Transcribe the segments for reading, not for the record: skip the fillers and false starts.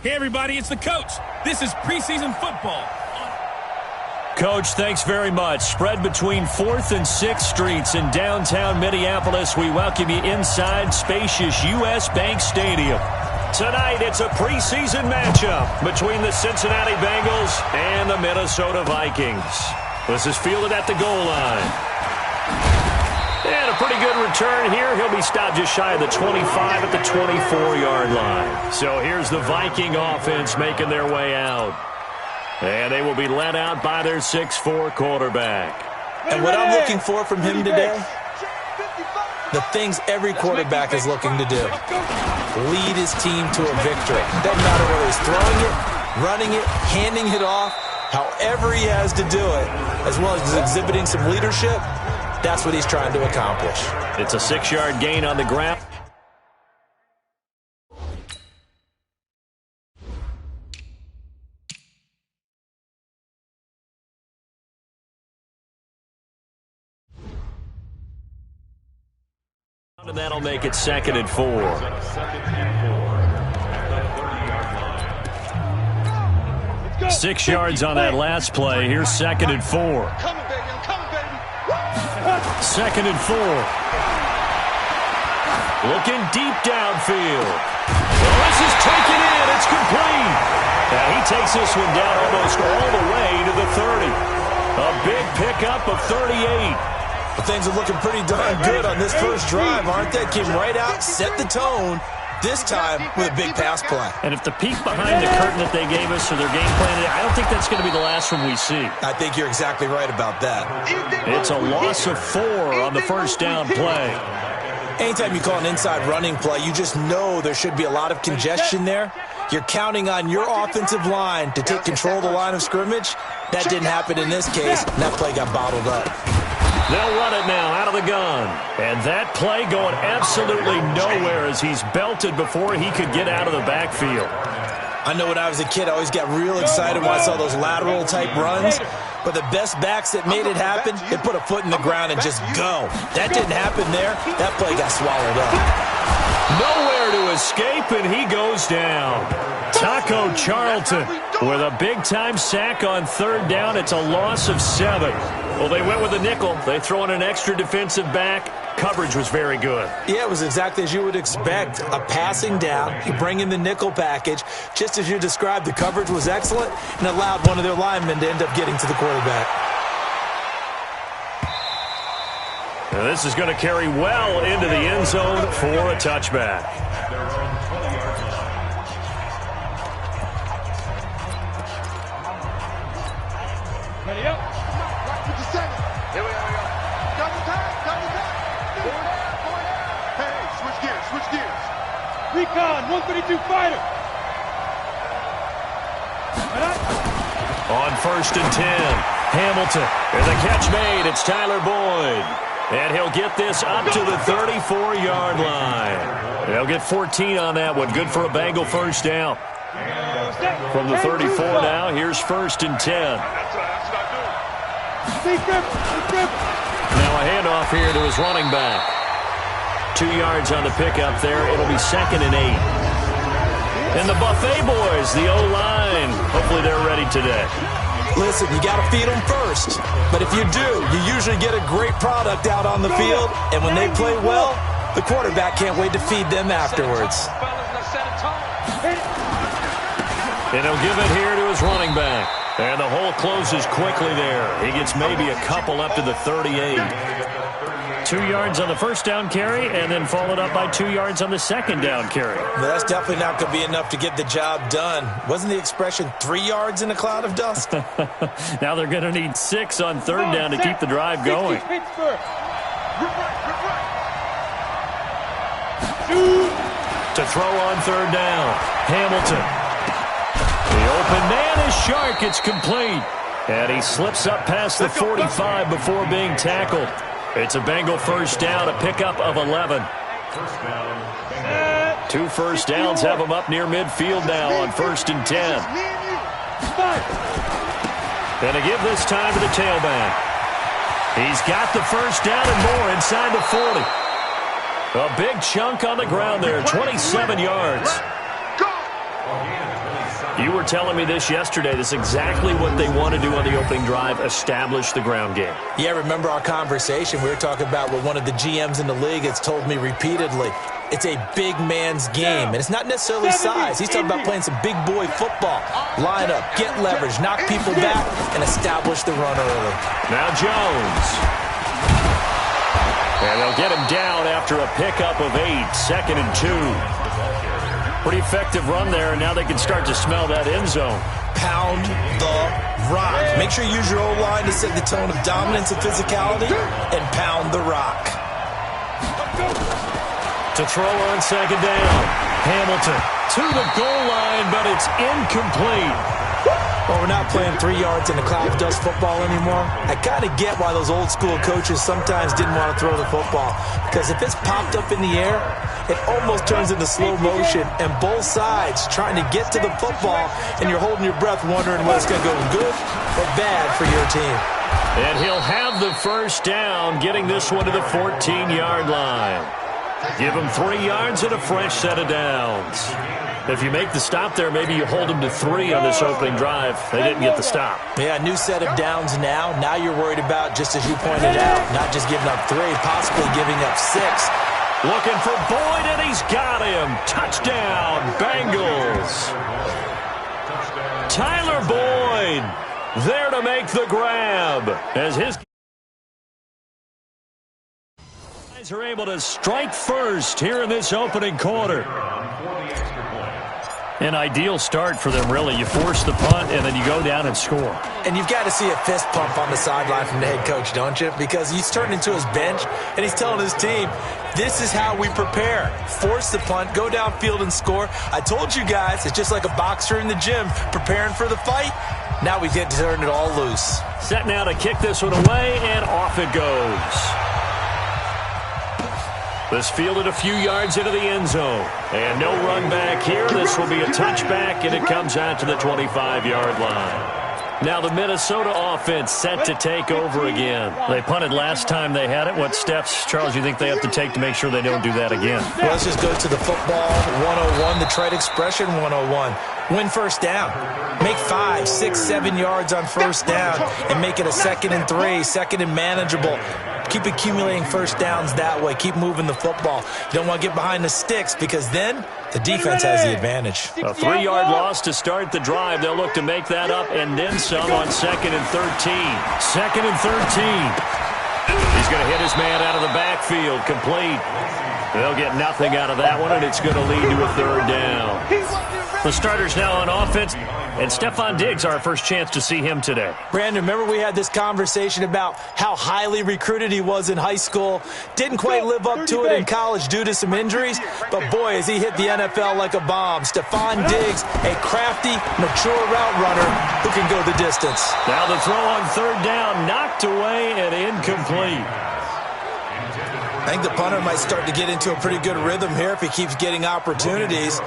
Hey, everybody, it's the coach. This is preseason football. Coach, thanks very much. Spread between 4th and 6th Streets in downtown Minneapolis. We welcome you inside spacious U.S. Bank Stadium. Tonight, it's a preseason matchup between the Cincinnati Bengals and the Minnesota Vikings. This is fielded at the goal line. And a pretty good return here. He'll be stopped just shy of the 25 at the 24-yard line. So here's the Viking offense making their way out. And they will be led out by their 6'4" quarterback. And what I'm looking for from him today, the things every quarterback is looking to do. Lead his team to a victory. Doesn't matter whether he's throwing it, running it, handing it off, however he has to do it, as well as exhibiting some leadership. That's what he's trying to accomplish. It's a 6-yard gain on the ground. And that'll make it 2nd and 4. Go. 6 yards on that last play. Here's 2nd and 4. 2nd and 4. Looking deep downfield. Well, this is taken in. It's complete. And he takes this one down almost all the way to the 30. A big pickup of 38. Well, things are looking pretty darn good on this first drive, aren't they? Came right out, set the tone, this time with a big pass play. And if the peek behind the curtain that they gave us or their game plan, I don't think that's going to be the last one we see. I think you're exactly right about that. It's a loss of 4 on the first down play. Anytime you call an inside running play, you just know there should be a lot of congestion there. You're counting on your offensive line to take control of the line of scrimmage. That didn't happen in this case, and that play got bottled up. They'll run it now out of the gun. And that play going absolutely nowhere as he's belted before he could get out of the backfield. I know when I was a kid, I always got real excited when I saw those lateral-type runs. But the best backs that made it happen, they put a foot in the ground and just go. That didn't happen there. That play got swallowed up. Nowhere to escape, and he goes down. Taco Charlton with a big-time sack on 3rd down. It's a loss of 7. Well, they went with a nickel. They throw in an extra defensive back. Coverage was very good. Yeah, it was exactly as you would expect. A passing down. You bring in the nickel package. Just as you described, the coverage was excellent and allowed one of their linemen to end up getting to the quarterback. Now this is going to carry well into the end zone for a touchback. Ready up. Here we go. Double tap. Hey, switch gears. Recon, 132 fighter. On 1st and 10, Hamilton. And the catch made. It's Tyler Boyd. And he'll get this up to the 34-yard line. They'll get 14 on that one. Good for a Bengal first down. From the 34 now, here's 1st and 10. Now a handoff here to his running back. 2 yards on the pickup there. It'll be 2nd and 8. And the Buffet boys, the O-line, hopefully they're ready today. Listen, you got to feed them first. But if you do, you usually get a great product out on the field. And when they play well, the quarterback can't wait to feed them afterwards. And he'll give it here to his running back. And the hole closes quickly there. He gets maybe a couple up to the 38. 2 yards on the first down carry, and then followed up by 2 yards on the second down carry. Well, that's definitely not going to be enough to get the job done. Wasn't the expression 3 yards in a cloud of dust? Now they're going to need 6 on 3rd down to keep the drive going. To throw on 3rd down, Hamilton. The open man is Shark. It's complete. And he slips up past the 45 before being tackled. It's a Bengal first down, a pickup of 11. 2 first downs have him up near midfield now on 1st and 10. And to give this time to the tailback. He's got the first down and more inside the 40. A big chunk on the ground there, 27 yards. You were telling me this yesterday. This is exactly what they want to do on the opening drive, establish the ground game. Yeah, remember our conversation? We were talking about what one of the GMs in the league has told me repeatedly. It's a big man's game, and it's not necessarily size. He's talking about playing some big boy football. Line up, get leverage, knock people back, and establish the run early. Now Jones. And they'll get him down after a pickup of 8, 2nd and 2. Pretty effective run there, and now they can start to smell that end zone. Pound the rock. Make sure you use your O-line to set the tone of dominance and physicality, and pound the rock. To throw on 2nd down. Hamilton to the goal line, but it's incomplete. Well, we're not playing 3 yards in the cloud of dust football anymore. I kind of get why those old school coaches sometimes didn't want to throw the football, because if it's popped up in the air, it almost turns into slow motion, and both sides trying to get to the football, and you're holding your breath wondering whether it's going to go good or bad for your team. And he'll have the first down, getting this one to the 14-yard line. Give him 3 yards and a fresh set of downs. If you make the stop there, maybe you hold them to 3 on this opening drive. They didn't get the stop. Yeah, new set of downs now. Now you're worried about, just as you pointed out, not just giving up 3, possibly giving up 6. Looking for Boyd, and he's got him. Touchdown, Bengals. Tyler Boyd there to make the grab as his guys are able to strike first here in this opening quarter. An ideal start for them, really. You force the punt, and then you go down and score. And you've got to see a fist pump on the sideline from the head coach, don't you? Because he's turned into his bench, and he's telling his team, this is how we prepare. Force the punt, go downfield and score. I told you guys, it's just like a boxer in the gym preparing for the fight. Now we get to turn it all loose. Set now to kick this one away, and off it goes. This fielded a few yards into the end zone. And no run back here. This will be a touchback, and it comes out to the 25-yard line. Now the Minnesota offense set to take over again. They punted last time they had it. What steps, Charles, you think they have to take to make sure they don't do that again? Well, let's just go to the football 101, the trade expression 101. Win first down. Make 5, 6, 7 yards on first down and make it a 2nd and 3, 2nd and manageable. Keep accumulating first downs that way. Keep moving the football. You don't want to get behind the sticks, because then the defense has the advantage. A 3-yard loss to start the drive. They'll look to make that up and then some on 2nd and 13. 2nd and 13. He's going to hit his man out of the backfield. Complete. They'll get nothing out of that one, and it's going to lead to a 3rd down. The starters now on offense, and Stephon Diggs, our first chance to see him today. Brandon, remember we had this conversation about how highly recruited he was in high school. Didn't quite live up to it in college due to some injuries, but boy, has he hit the NFL like a bomb. Stephon Diggs, a crafty, mature route runner who can go the distance. Now the throw on 3rd down, knocked away and incomplete. I think the punter might start to get into a pretty good rhythm here if he keeps getting opportunities.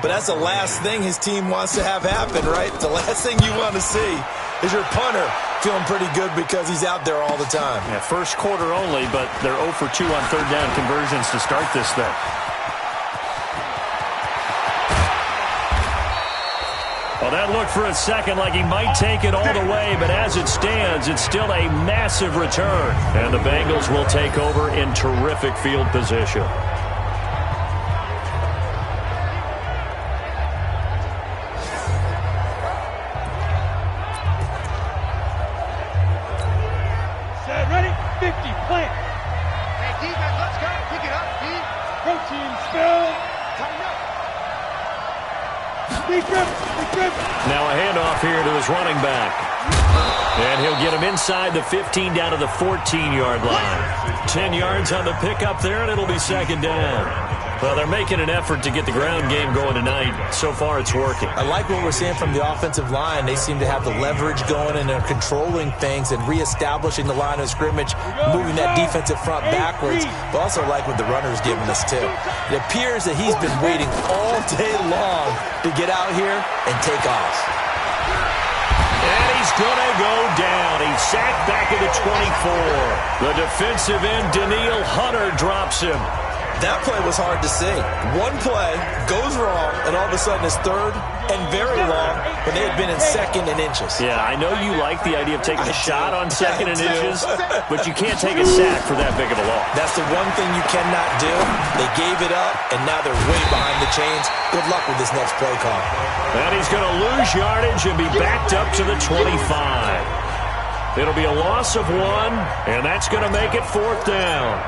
But that's the last thing his team wants to have happen, right? The last thing you want to see is your punter feeling pretty good because he's out there all the time. Yeah, first quarter only, but they're 0 for 2 on 3rd down conversions to start this thing. Well, that looked for a second like he might take it all the way, but as it stands, it's still a massive return. And the Bengals will take over in terrific field position. Set, ready, 50, plant. Hey, defense, let's go. Pick it up, D. Protein, spill. Tighten up. Big grip. Now a handoff here to his running back. And he'll get him inside the 15 down to the 14-yard line. 10 yards on the pickup there, and it'll be 2nd down. Well, they're making an effort to get the ground game going tonight. So far, it's working. I like what we're seeing from the offensive line. They seem to have the leverage going, and they're controlling things and reestablishing the line of scrimmage, moving that defensive front backwards. But also like what the runner's giving us, too. It appears that he's been waiting all day long to get out here and take off. And he's going to go down. He's sacked back at the 24. The defensive end, Danielle Hunter, drops him. That play was hard to see. One play goes wrong, and all of a sudden it's third and very long when they had been in second and inches. Yeah, I know you like the idea of taking a shot on second and inches, but you can't take a sack for that big of a loss. That's the one thing you cannot do. They gave it up, and now they're way behind the chains. Good luck with this next play call. And he's going to lose yardage and be backed up to the 25. It'll be a loss of 1, and that's going to make it 4th down.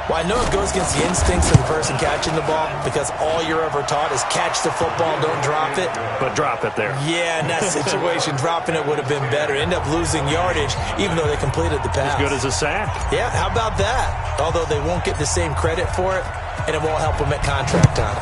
Well, I know it goes against the instincts of the person catching the ball because all you're ever taught is catch the football, don't drop it. But drop it there. Yeah, in that situation, dropping it would have been better. End up losing yardage, even though they completed the pass. As good as a sack. Yeah, how about that? Although they won't get the same credit for it, and it won't help them at contract time.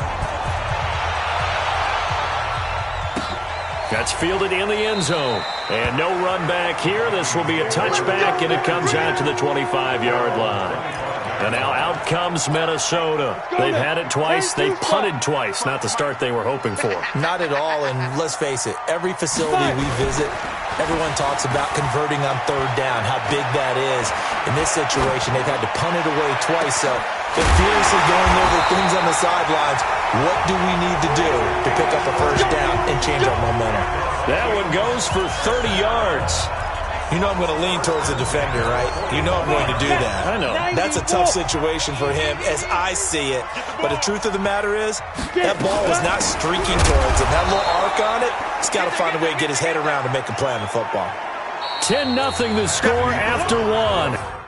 That's fielded in the end zone. And no run back here. This will be a touchback, and it comes out to the 25-yard line. And now out comes Minnesota. They've had it twice. They've punted twice. Not the start they were hoping for. Not at all, and let's face it, every facility we visit, everyone talks about converting on third down, how big that is. In this situation, they've had to punt it away twice, so they're furiously going over things on the sidelines. What do we need to do to pick up a first down and change our momentum? That one goes for 30 yards. You know I'm going to lean towards the defender, right? You know I'm going to do that. I know. That's a tough situation for him as I see it. But the truth of the matter is, that ball was not streaking towards him. That little arc on it, he's got to find a way to get his head around to make a play on the football. 10-0 the score after 1.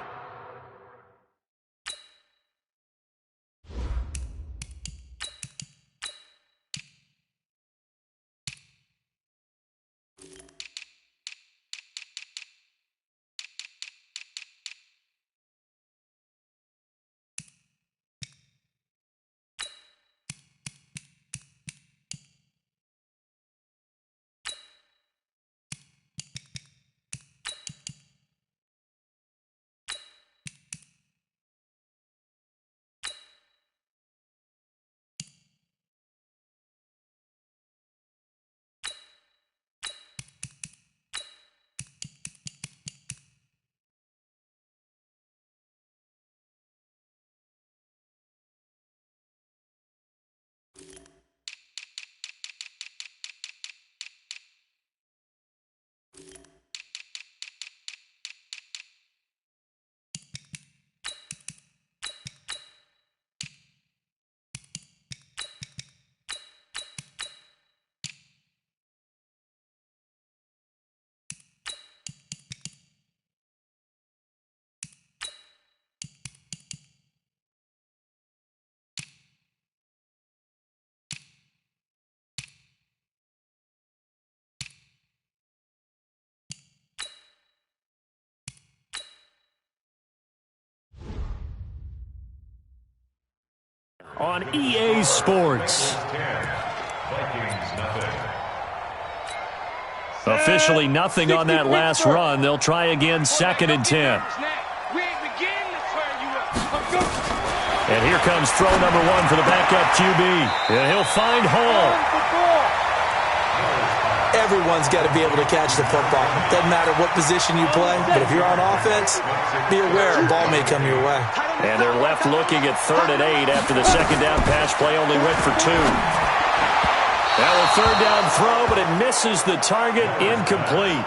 On EA Sports. Officially nothing on that last run. They'll try again, 2nd and 10. And here comes throw number 1 for the backup QB. And he'll find Hall. Everyone's got to be able to catch the football. Doesn't matter what position you play, but if you're on offense, be aware a ball may come your way. And they're left looking at 3rd and 8 after the second down pass play only went for 2. Now a 3rd down throw, but it misses the target, incomplete.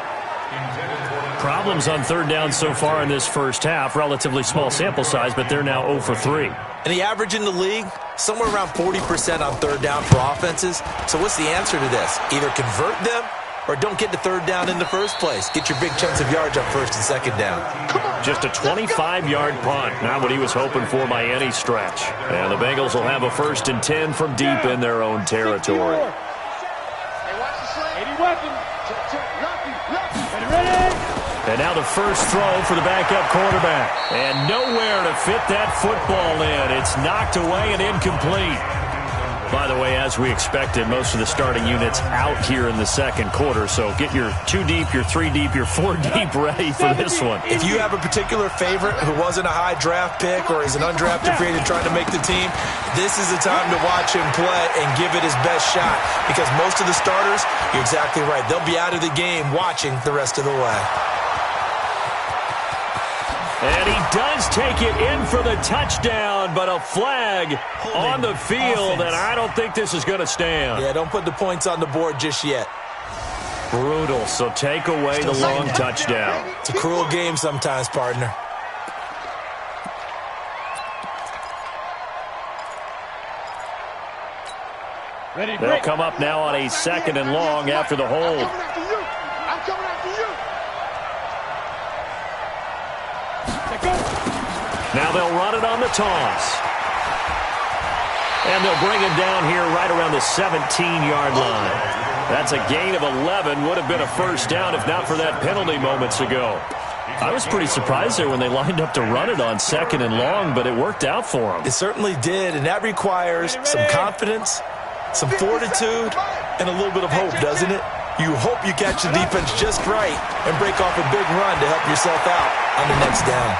Problems on 3rd down so far in this first half. Relatively small sample size, but they're now 0 for 3. And the average in the league, somewhere around 40% on 3rd down for offenses. So what's the answer to this? Either convert them or don't get to 3rd down in the first place. Get your big chunks of yards up 1st and 2nd down. Just a 25-yard punt. Not what he was hoping for by any stretch. And the Bengals will have a 1st and 10 from deep in their own territory. And now the first throw for the backup quarterback. And nowhere to fit that football in. It's knocked away and incomplete. By the way, as we expected, most of the starting units out here in the second quarter. So get your 2 deep, your 3 deep, your 4 deep ready for this one. If you have a particular favorite who wasn't a high draft pick or is an undrafted free agent trying to make the team, this is the time to watch him play and give it his best shot. Because most of the starters, you're exactly right, they'll be out of the game watching the rest of the way. And he does take it in for the touchdown, but a flag on the field, and I don't think this is going to stand. Yeah, don't put the points on the board just yet. Brutal, so take away the long touchdown. It's a cruel game sometimes, partner. They'll come up now on a 2nd and long after the hold. I'm coming after you. Now they'll run it on the toss. And they'll bring it down here right around the 17-yard line. That's a gain of 11. Would have been a first down if not for that penalty moments ago. I was pretty surprised there when they lined up to run it on 2nd and long, but it worked out for them. It certainly did, and that requires some confidence, some fortitude, and a little bit of hope, doesn't it? You hope you catch the defense just right and break off a big run to help yourself out on the next down.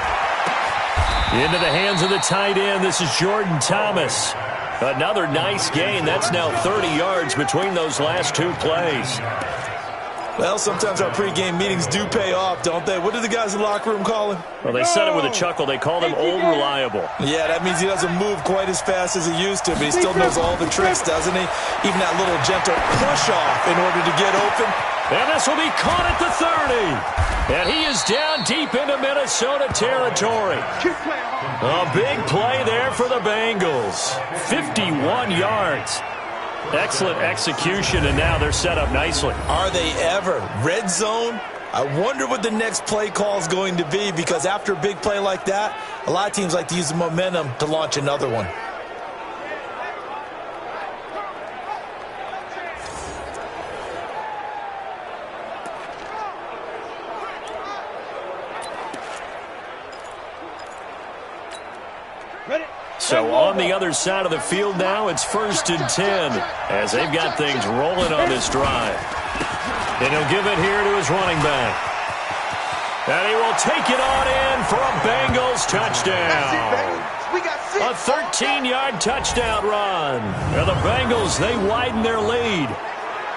Into the hands of the tight end. This is Jordan Thomas. Another nice gain. That's now 30 yards between those last 2 plays. Well, sometimes our pregame meetings do pay off, don't they? What do the guys in the locker room call him? Well, they said it with a chuckle. They called him Old Reliable. Yeah, that means he doesn't move quite as fast as he used to, but he still knows all the tricks, doesn't he? Even that little gentle push-off in order to get open. And this will be caught at the 30. And he is down deep into Minnesota territory. A big play there for the Bengals. 51 yards. Excellent execution, and now they're set up nicely. Are they ever? Red zone? I wonder what the next play call is going to be, because after a big play like that, a lot of teams like to use the momentum to launch another one. So on the other side of the field now, it's 1st and 10 as they've got things rolling on this drive. And he'll give it here to his running back. And he will take it on in for a Bengals touchdown. A 13-yard touchdown run. And the Bengals, they widen their lead.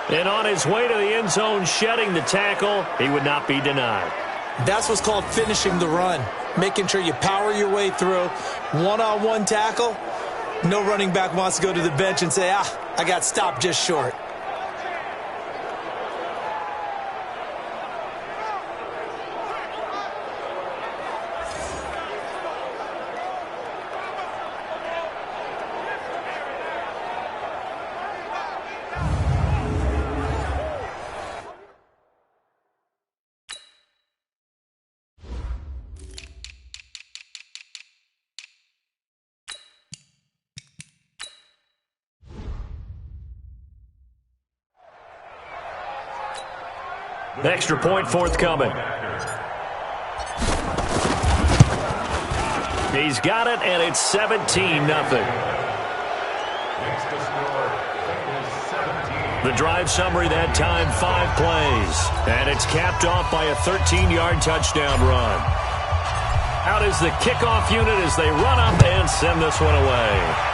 And on his way to the end zone, shedding the tackle, he would not be denied. That's what's called finishing the run. Making sure you power your way through. One-on-one tackle. No running back wants to go to the bench and say, I got stopped just short. Extra point forthcoming. He's got it, and it's 17-0. The drive summary that time, 5 plays. And it's capped off by a 13-yard touchdown run. Out is the kickoff unit as they run up and send this one away.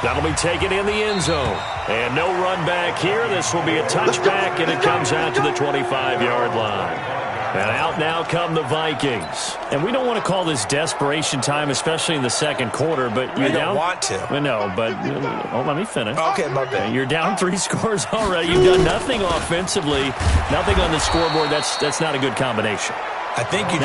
That'll be taken in the end zone. And no run back here. This will be a touchback, and it comes out to the 25-yard line. And out now come the Vikings. And we don't want to call this desperation time, especially in the second quarter, but you're down. Don't want to. No, but let me finish. Okay, my bad. You're down 3 scores already. You've done nothing offensively, nothing on the scoreboard. That's not a good combination. I think you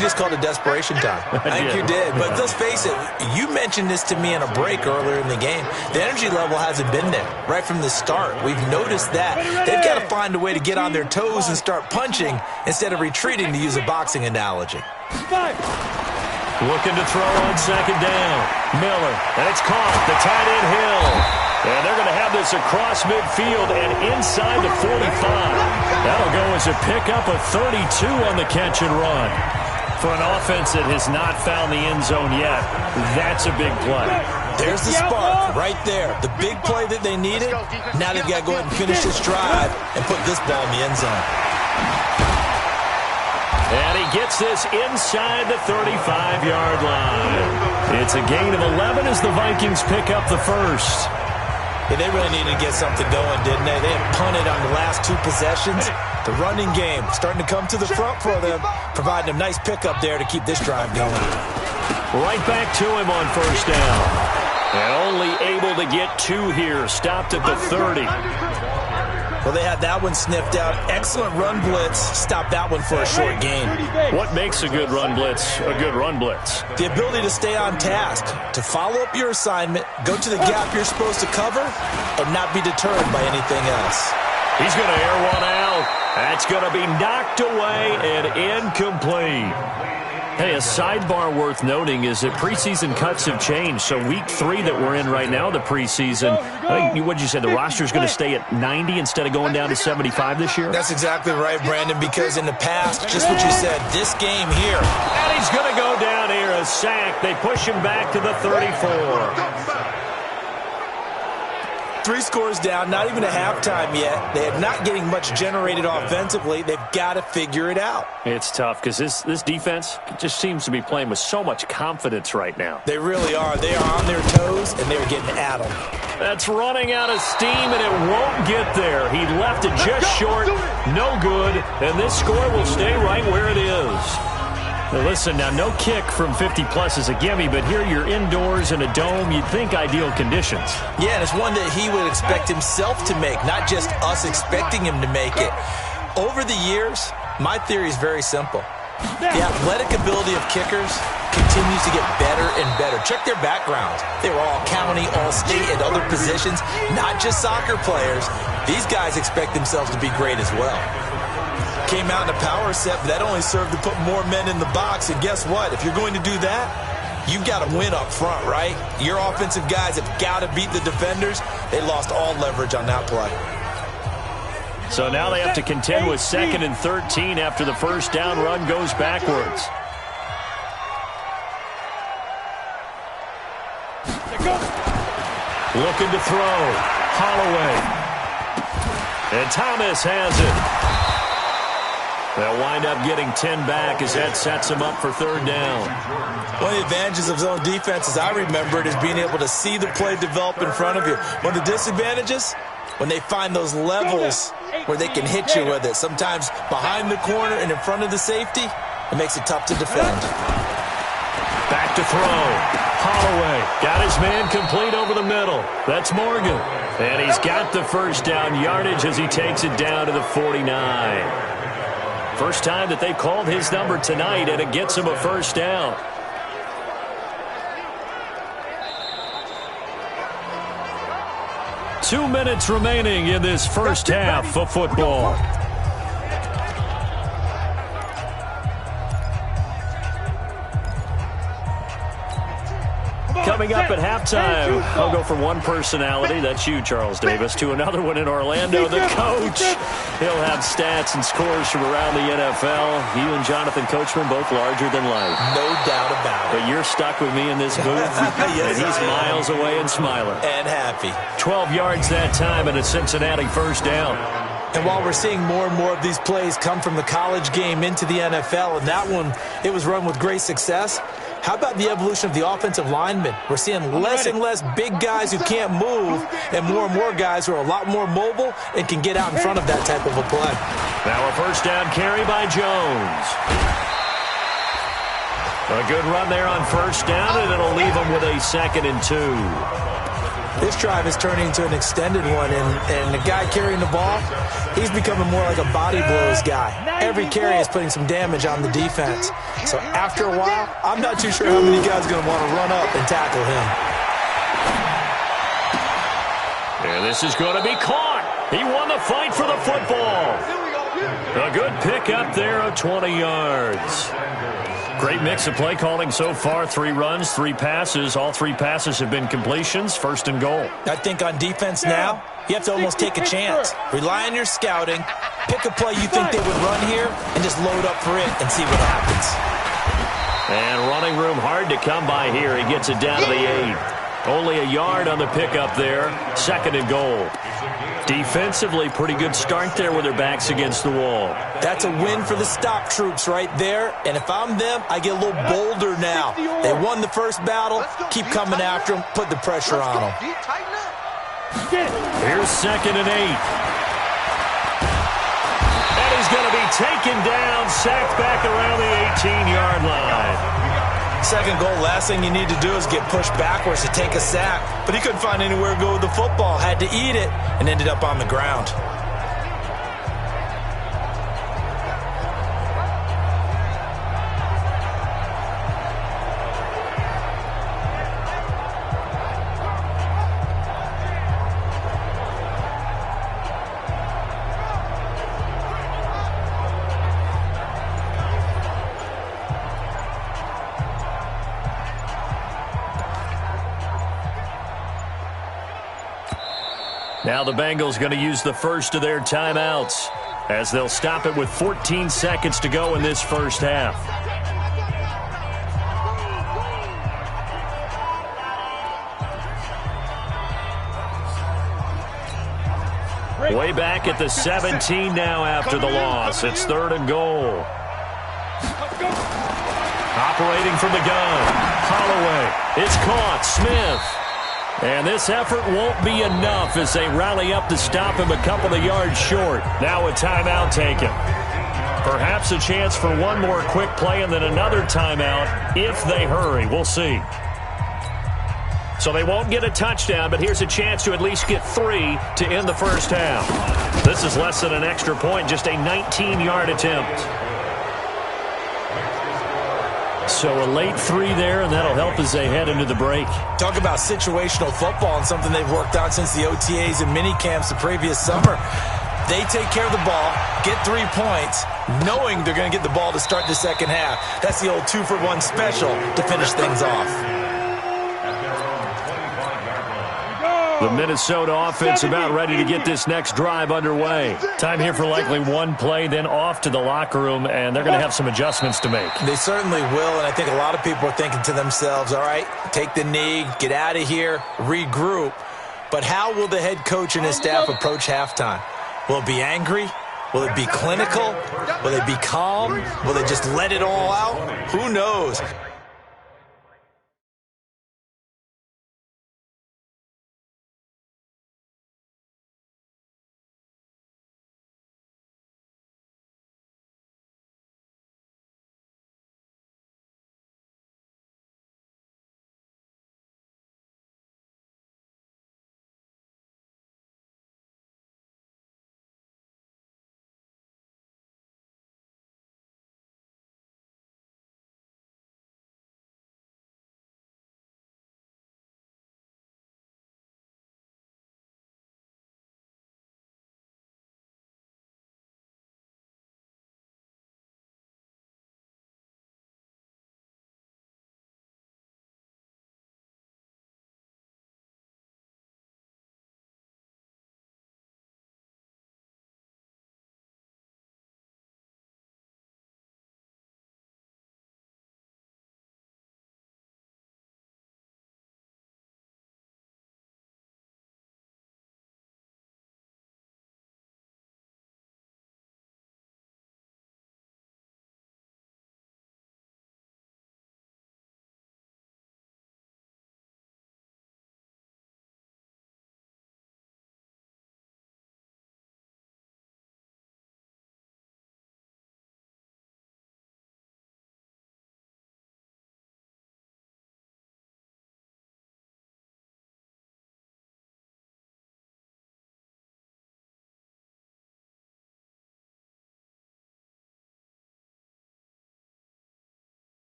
just called it desperation time. I think you did. But let's face it, you mentioned this to me in a break earlier in the game. The energy level hasn't been there right from the start. We've noticed that. They've got to find a way to get on their toes and start punching instead of retreating, to use a boxing analogy. Looking to throw on second down. Miller, and it's caught. The tight end Hill. And they're going to have this across midfield and inside the 45. That'll go as a pickup of 32 on the catch and run. For an offense that has not found the end zone yet, that's a big play. There's the spark right there. The big play that they needed. Now they've got to go ahead and finish this drive and put this ball in the end zone. And he gets this inside the 35-yard line. It's a gain of 11 as the Vikings pick up the first. Yeah, they really needed to get something going, didn't they? They had punted on the last 2 possessions. The running game starting to come to the front for them, providing a nice pickup there to keep this drive going. Right back to him on first down. And only able to get 2 here. Stopped at the 30. Well, they had that one sniffed out. Excellent run blitz. Stopped that one for a short gain. What makes a good run blitz a good run blitz? The ability to stay on task, to follow up your assignment, go to the gap you're supposed to cover, and not be deterred by anything else. He's going to air one out. That's going to be knocked away and incomplete. Hey, a sidebar worth noting is that preseason cuts have changed. So week 3 that we're in right now, the preseason, I think, what did you say, the roster's going to stay at 90 instead of going down to 75 this year? That's exactly right, Brandon, because in the past, just what you said, this game here. And he's going to go down here, a sack. They push him back to the 34. 3 scores down, not even a halftime yet. They are not getting much generated offensively. They've got to figure it out. It's tough because this defense just seems to be playing with so much confidence right now. They really are. They are on their toes, and they're getting at them. That's running out of steam, and it won't get there. He left it just short. No good, and this score will stay right where it is. Now listen, now no kick from 50-plus is a gimme, but here you're indoors in a dome. You'd think ideal conditions. Yeah, and it's one that he would expect himself to make, not just us expecting him to make it. Over the years, my theory is very simple. The athletic ability of kickers continues to get better and better. Check their backgrounds. They were all county, all state, at other positions, not just soccer players. These guys expect themselves to be great as well. Came out in a power set, but that only served to put more men in the box. And guess what? If you're going to do that, you've got to win up front, right? Your offensive guys have got to beat the defenders. They lost all leverage on that play. So now they have to contend with 2nd and 13 after the first down run goes backwards. Looking to throw. Holloway. And Thomas has it. They'll wind up getting 10 back as that sets him up for 3rd down. One of the advantages of zone defense, as I remember it, is being able to see the play develop in front of you. One of the disadvantages, when they find those levels where they can hit you with it, sometimes behind the corner and in front of the safety, it makes it tough to defend. Back to throw. Holloway got his man complete over the middle. That's Morgan. And he's got the first down yardage as he takes it down to the 49. First time that they've called his number tonight, and it gets him a first down. Two minutes remaining in this first half of football. Coming up at halftime, I'll go from one personality, that's you, Charles Davis, to another one in Orlando, the coach. He'll have stats and scores from around the NFL. You and Jonathan Coachman, both larger than life. No doubt about it. But you're stuck with me in this booth, yes, and he's miles away and smiling. And happy. 12 yards that time, and a Cincinnati first down. And while we're seeing more and more of these plays come from the college game into the NFL, and that one, it was run with great success, how about the evolution of the offensive linemen? We're seeing less and less big guys who can't move and more guys who are a lot more mobile and can get out in front of that type of a play. Now a first down carry by Jones. A good run there on first down, and it'll leave them with a 2nd and 2. This drive is turning into an extended one, and the guy carrying the ball, he's becoming more like a body blows guy. Every carry is putting some damage on the defense. So after a while, I'm not too sure how many guys are going to want to run up and tackle him. And this is going to be caught. He won the fight for the football. A good pickup there of 20 yards. Great mix of play calling so far. 3 runs, 3 passes. All 3 passes have been completions. 1st and goal. I think on defense now, you have to almost take a chance. Rely on your scouting. Pick a play you think they would run here and just load up for it and see what happens. And running room hard to come by here. He gets it down to the 8. Only a yard on the pickup there. 2nd and goal. Defensively, pretty good start there with their backs against the wall. That's a win for the stop troops right there. And if I'm them, I get a little bolder now. They won the first battle. Keep coming after them. Put the pressure on them. Here's 2nd and 8. And taken down, sacked back around the 18-yard line. Second goal, last thing you need to do is get pushed backwards to take a sack. But he couldn't find anywhere to go with the football, had to eat it, and ended up on the ground. Now the Bengals going to use the first of their timeouts as they'll stop it with 14 seconds to go in this first half. Way back at the 17 now after the loss. It's 3rd and goal. Operating from the gun. Holloway. It's caught. Smith. And this effort won't be enough as they rally up to stop him a couple of yards short. Now a timeout taken. Perhaps a chance for one more quick play and then another timeout if they hurry. We'll see. So they won't get a touchdown, but here's a chance to at least get 3 to end the first half. This is less than an extra point, just a 19-yard attempt. So a late 3 there, and that'll help as they head into the break. Talk about situational football and something they've worked on since the OTAs and mini camps the previous summer. They take care of the ball, get 3 points, knowing they're going to get the ball to start the second half. That's the old 2-for-1 special to finish things off. The Minnesota offense about ready to get this next drive underway. Time here for likely one play, then off to the locker room, and they're going to have some adjustments to make. They certainly will, and I think a lot of people are thinking to themselves, all right, take the knee, get out of here, regroup. But how will the head coach and his staff approach halftime? Will it be angry? Will it be clinical? Will they be calm? Will they just let it all out? Who knows?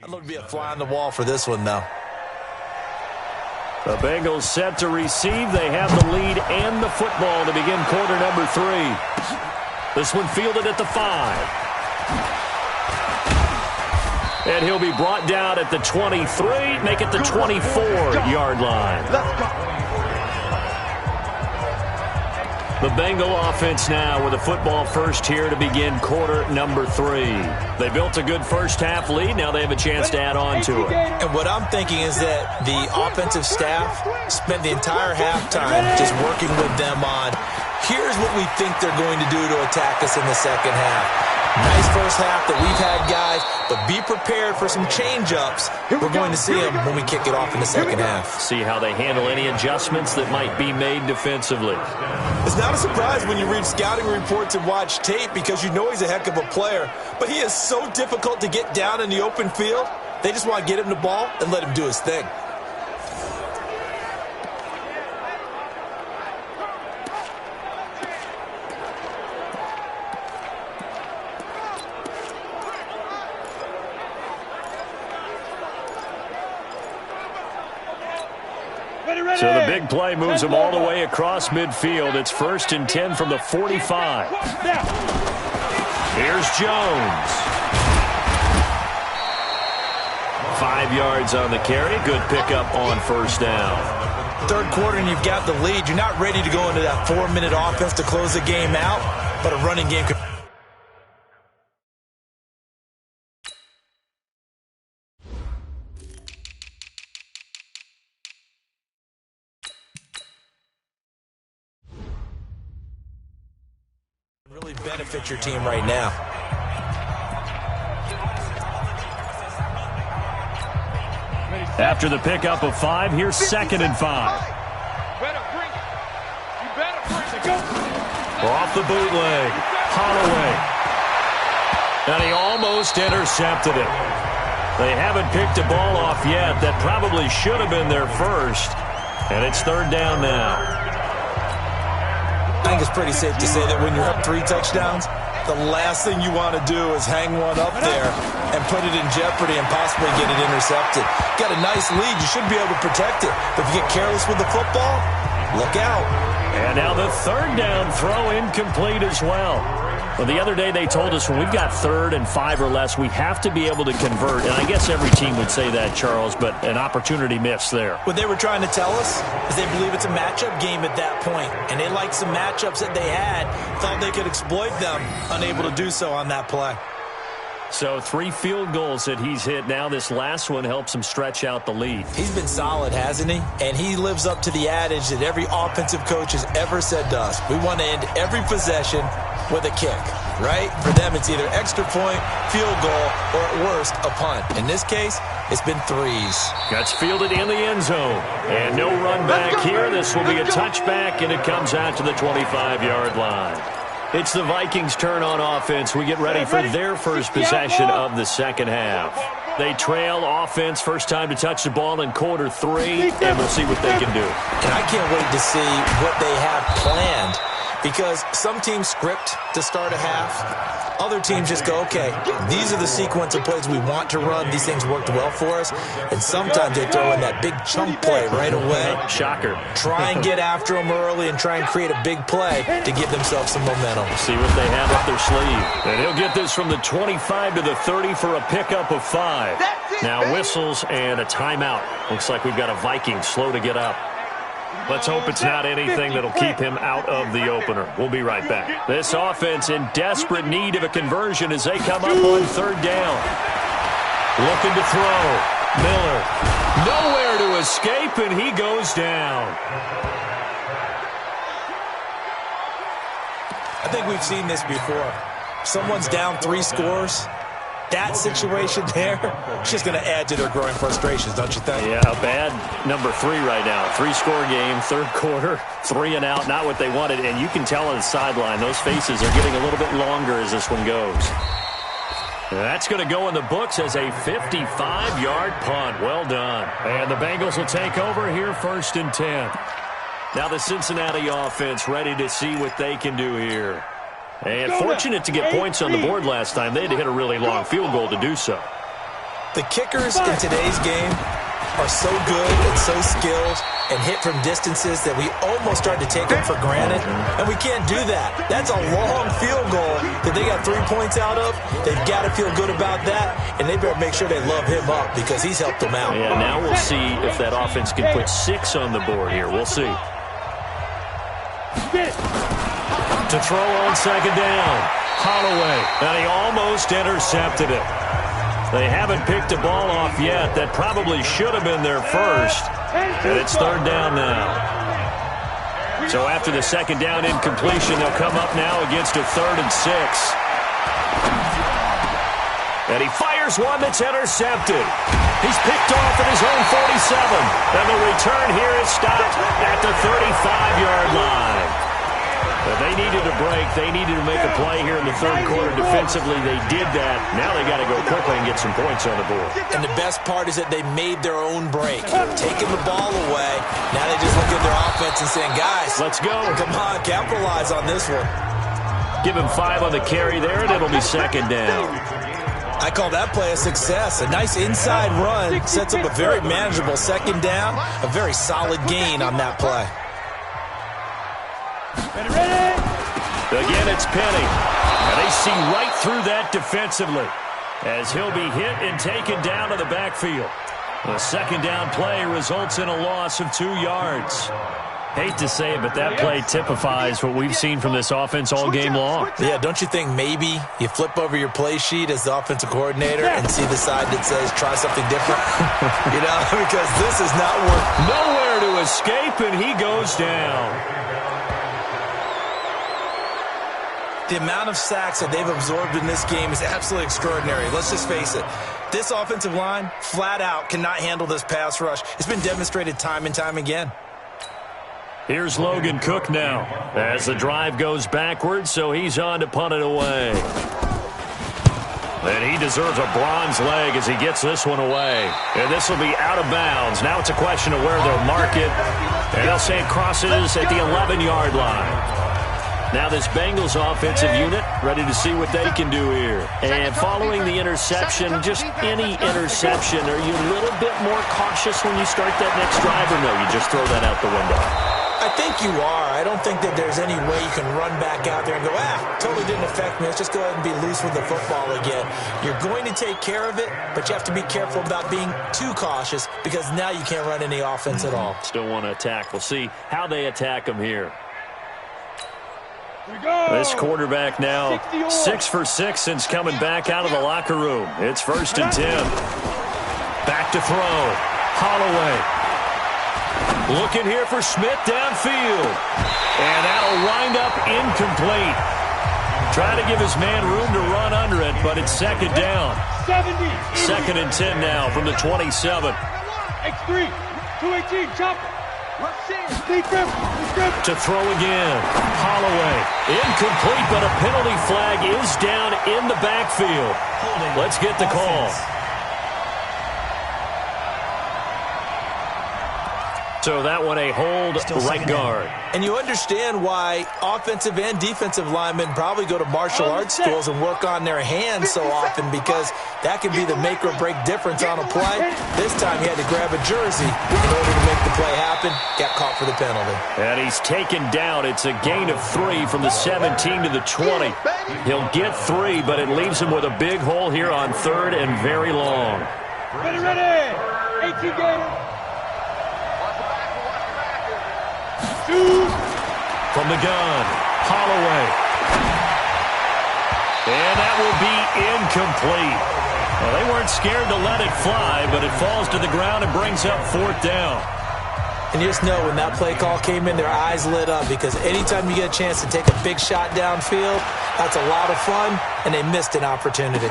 I'd love to be a fly on the wall for this one, though. The Bengals set to receive. They have the lead and the football to begin quarter number 3. This one fielded at the 5. And he'll be brought down at the 23, make it the 24-yard line. Let's go. The Bengal offense now with a football first here to begin quarter number 3. They built a good first-half lead. Now they have a chance to add on to it. And what I'm thinking is that the offensive staff spent the entire halftime just working with them on, here's what we think they're going to do to attack us in the second half. Nice first half that we've had, guys, but be prepared for some change-ups. We're going to see them when we kick it off in the second half. See how they handle any adjustments that might be made defensively. It's not a surprise when you read scouting reports and watch tape because you know he's a heck of a player, but he is so difficult to get down in the open field. They just want to get him the ball and let him do his thing. So the big play moves them all the way across midfield. It's 1st and 10 from the 45. Here's Jones. 5 yards on the carry. Good pickup on first down. Third quarter and you've got the lead. You're not ready to go into that 4-minute offense to close the game out, but a running game could... really benefit your team right now. After the pickup of 5, here's 2nd and 5. Better bring it. You better bring it. Go. Off the bootleg. Holloway. And he almost intercepted it. They haven't picked a ball off yet. That probably should have been their first. And it's 3rd down now. I think it's pretty safe to say that when you're up 3 touchdowns, the last thing you want to do is hang one up there and put it in jeopardy and possibly get it intercepted. Got a nice lead. You should be able to protect it. But if you get careless with the football, look out. And now the 3rd down throw incomplete as well. Well, the other day they told us when we've got 3rd and 5 or less, we have to be able to convert. And I guess every team would say that, Charles, but an opportunity missed there. What they were trying to tell us is they believe it's a matchup game at that point. And they liked some matchups that they had, thought they could exploit them, unable to do so on that play. So 3 field goals that he's hit now. This last one helps him stretch out the lead. He's been solid, hasn't he? And he lives up to the adage that every offensive coach has ever said to us. We want to end every possession with a kick, right? For them, it's either extra point, field goal, or at worst, a punt. In this case, it's been 3s. Gets fielded in the end zone. And no run back here. This will be a touchback, and it comes out to the 25-yard line. It's the Vikings' turn on offense. We get ready for their first possession of the second half. They trail offense, first time to touch the ball in quarter 3, and we'll see what they can do. And I can't wait to see what they have planned, because some teams script to start a half. Other teams just go, okay, these are the sequence of plays we want to run. These things worked well for us. And sometimes they throw in that big chunk play right away. Shocker. Try and get after them early and try and create a big play to give themselves some momentum. See what they have up their sleeve. And he'll get this from the 25 to the 30 for a pickup of 5. Now whistles and a timeout. Looks like we've got a Viking slow to get up. Let's hope it's not anything that'll keep him out of the opener. We'll be right back. This offense in desperate need of a conversion as they come up on 3rd down. Looking to throw. Miller. Nowhere to escape, and he goes down. I think we've seen this before. Someone's down 3 scores. That situation there, it's just going to add to their growing frustrations, don't you think? Yeah, a bad number 3 right now. 3-score game, 3rd quarter, 3 and out, not what they wanted. And you can tell on the sideline, those faces are getting a little bit longer as this one goes. That's going to go in the books as a 55-yard punt. Well done. And the Bengals will take over here 1st and 10. Now the Cincinnati offense ready to see what they can do here. And fortunate to get points on the board last time. They had to hit a really long field goal to do so. The kickers in today's game are so good and so skilled and hit from distances that we almost start to take them for granted, and we can't do that. That's a long field goal that they got 3 points out of. They've got to feel good about that, and they better make sure they love him up because he's helped them out. Yeah, now we'll see if that offense can put 6 on the board here. We'll see. To throw on second down, Holloway, and he almost intercepted it. They haven't picked a ball off yet. That probably should have been their first. And it's third down now. So after the second down incompletion, they'll come up now against a 3rd and 6. And he fires one that's intercepted. He's picked off at his own 47. And the return here is stopped at the 35-yard line. But they needed a break. They needed to make a play here in the third quarter. Defensively, they did that. Now they got to go quickly and get some points on the board. And the best part is that they made their own break, taking the ball away. Now they just look at their offense and saying, guys, let's go. Come on, capitalize on this one. Give him 5 on the carry there, and it'll be second down. I call that play a success. A nice inside run sets up a very manageable second down, a very solid gain on that play. Again, it's Penny. And they see right through that defensively as he'll be hit and taken down to the backfield. The second down play results in a loss of 2 yards. Hate to say it, but that play typifies what we've seen from this offense all game long. Yeah, don't you think maybe you flip over your play sheet as the offensive coordinator and see the side that says try something different? You know, because this is not working. Nowhere to escape, and he goes down. The amount of sacks that they've absorbed in this game is absolutely extraordinary. Let's just face it. This offensive line, flat out, cannot handle this pass rush. It's been demonstrated time and time again. Here's Logan Cook now as the drive goes backwards, so he's on to punt it away. And he deserves a bronze leg as he gets this one away. And this will be out of bounds. Now it's a question of where they'll mark it. And they'll say it crosses at the 11-yard line. Now this Bengals offensive unit ready to see what they can do here. And following the interception, just any interception, are you a little bit more cautious when you start that next drive, or no, you just throw that out the window? I think you are. I don't think that there's any way you can run back out there and go, totally didn't affect me. Let's just go ahead and be loose with the football again. You're going to take care of it, but you have to be careful about being too cautious because now you can't run any offense at all. Still want to attack. We'll see how they attack them here. This quarterback now 6 for 6 since coming back out of the locker room. It's 1st and 10. Back to throw. Holloway. Looking here for Smith downfield. And that'll wind up incomplete. Trying to give his man room to run under it, but it's second down. 2nd and 10 now from the 27. X3, 218, chop. To throw again. Holloway. Incomplete, but a penalty flag is down in the backfield. Let's get the call. So that one a hold right guard. And you understand why offensive and defensive linemen probably go to martial arts schools and work on their hands so often, because that can be the make or break difference on a play. This time he had to grab a jersey in order to make the play happen. Got caught for the penalty. And he's taken down. It's a gain of 3 from the 17 to the 20. He'll get 3, but it leaves him with a big hole here on 3rd and very long. Ready. 18 Gators. From the gun, Holloway. And that will be incomplete. Well, they weren't scared to let it fly, but it falls to the ground and brings up 4th down. And you just know when that play call came in, their eyes lit up, because anytime you get a chance to take a big shot downfield, that's a lot of fun, and they missed an opportunity.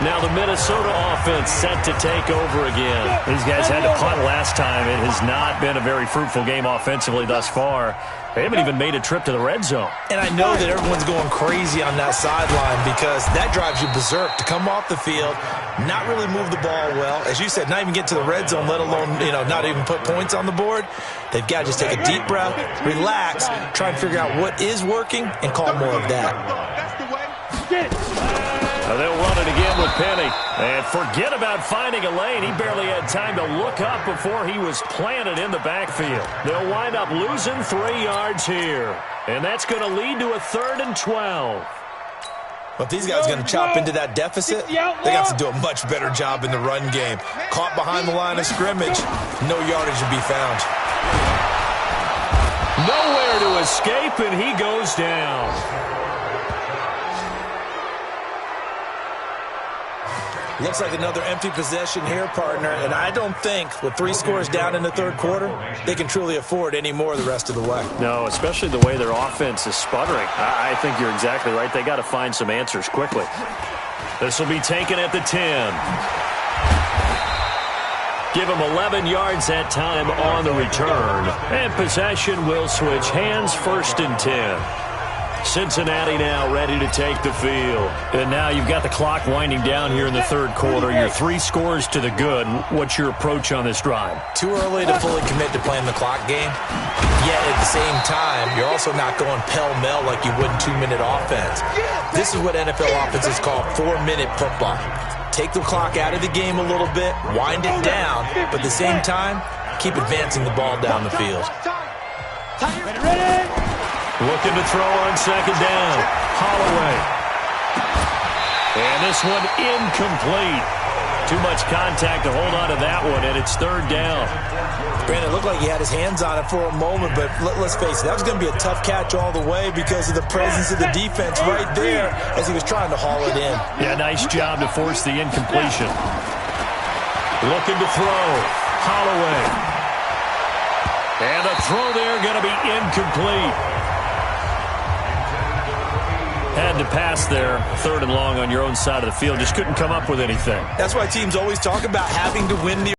Now the Minnesota offense set to take over again. These guys had to punt last time. It has not been a very fruitful game offensively thus far. They haven't even made a trip to the red zone. And I know that everyone's going crazy on that sideline because that drives you berserk to come off the field, not really move the ball well. As you said, not even get to the red zone, let alone, not even put points on the board. They've got to just take a deep breath, relax, try and figure out what is working, and call more of that. They'll run it again with Penny. And forget about finding a lane. He barely had time to look up before he was planted in the backfield. They'll wind up losing 3 yards here. And that's going to lead to a 3rd and 12. But if these guys are going to chop into that deficit, they have to do a much better job in the run game. Caught behind the line of scrimmage, no yardage to be found. Nowhere to escape, and he goes down. Looks like another empty possession here, partner, and I don't think with 3 scores down in the 3rd quarter, they can truly afford any more the rest of the way. No, especially the way their offense is sputtering. I think you're exactly right. They got to find some answers quickly. This will be taken at the 10. Give him 11 yards that time on the return. And possession will switch hands, 1st and 10. Cincinnati now ready to take the field. And now you've got the clock winding down here in the 3rd quarter. You're 3 scores to the good. What's your approach on this drive? Too early to fully commit to playing the clock game. Yet at the same time, you're also not going pell-mell like you would in 2-minute offense. This is what NFL offenses call 4-minute football. Take the clock out of the game a little bit, wind it down, but at the same time, keep advancing the ball down the field. Ready? Looking to throw on 2nd down. Holloway. And this one incomplete. Too much contact to hold on to that one, and it's 3rd down. Brandon, it looked like he had his hands on it for a moment, but let's face it, that was going to be a tough catch all the way because of the presence of the defense right there as he was trying to haul it in. Yeah, nice job to force the incompletion. Looking to throw. Holloway. And a throw there going to be incomplete. Had to pass there, 3rd and long on your own side of the field. Just couldn't come up with anything. That's why teams always talk about having to win the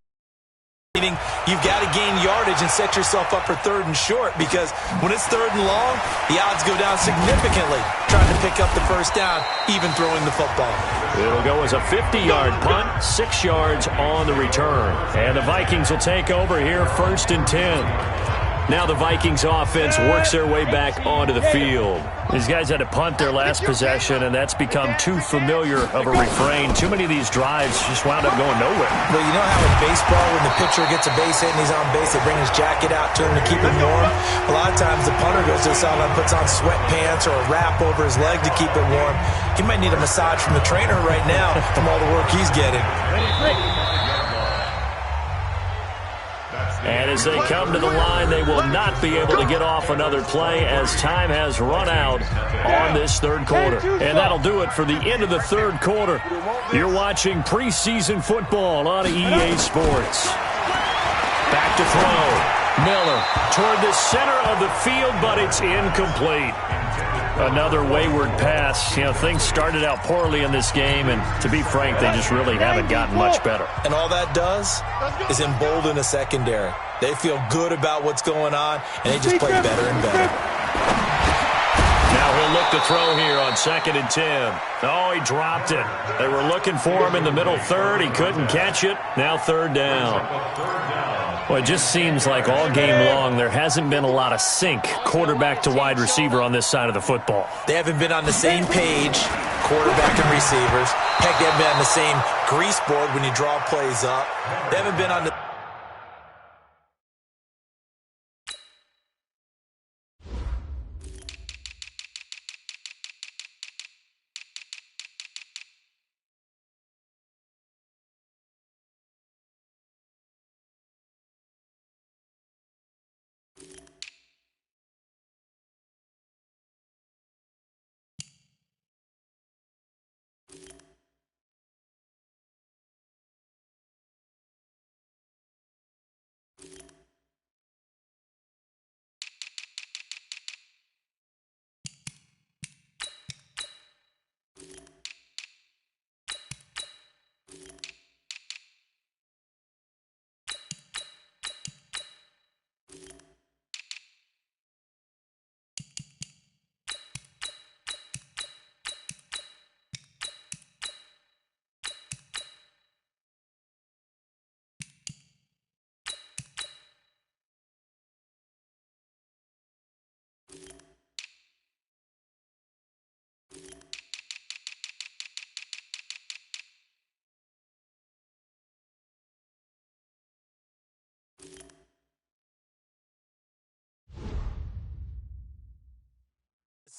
meaning you've got to gain yardage and set yourself up for 3rd and short because when it's 3rd and long, the odds go down significantly trying to pick up the 1st down, even throwing the football. It'll go as a 50-yard punt, 6 yards on the return. And the Vikings will take over here, 1st and 10. Now the Vikings offense works their way back onto the field. These guys had to punt their last possession, and that's become too familiar of a refrain. Too many of these drives just wound up going nowhere. Well, you know how in baseball when the pitcher gets a base hit and he's on base, they bring his jacket out to him to keep him warm? A lot of times the punter goes to the sideline, puts on sweatpants or a wrap over his leg to keep it warm. He might need a massage from the trainer right now from all the work he's getting. And as they come to the line, they will not be able to get off another play as time has run out on this 3rd quarter. And that'll do it for the end of the 3rd quarter. You're watching preseason football on EA Sports. Back to throw. Miller toward the center of the field, but it's incomplete. Another wayward pass. Things started out poorly in this game, and to be frank, they just really haven't gotten much better. And all that does is embolden a secondary. They feel good about what's going on, and they just play better and better. Now he'll look to throw here on 2nd and 10. Oh, he dropped it. They were looking for him in the middle 3rd. He couldn't catch it. Now 3rd down. Well, it just seems like all game long there hasn't been a lot of sync quarterback to wide receiver on this side of the football. They haven't been on the same page, quarterback and receivers. Heck, they haven't been on the same grease board when you draw plays up. They haven't been on the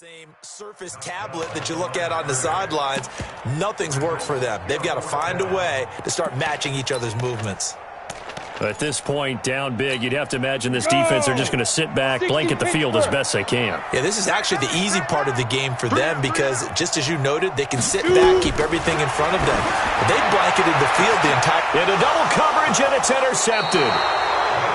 same Surface tablet that you look at on the sidelines. Nothing's worked for them. They've got to find a way to start matching each other's movements. At this point, down big, you'd have to imagine this defense are just going to sit back, blanket the field as best they can. Yeah, this is actually the easy part of the game for them because, just as you noted, they can sit back, keep everything in front of them. But they blanketed the field the entire... Into double coverage, and it's intercepted.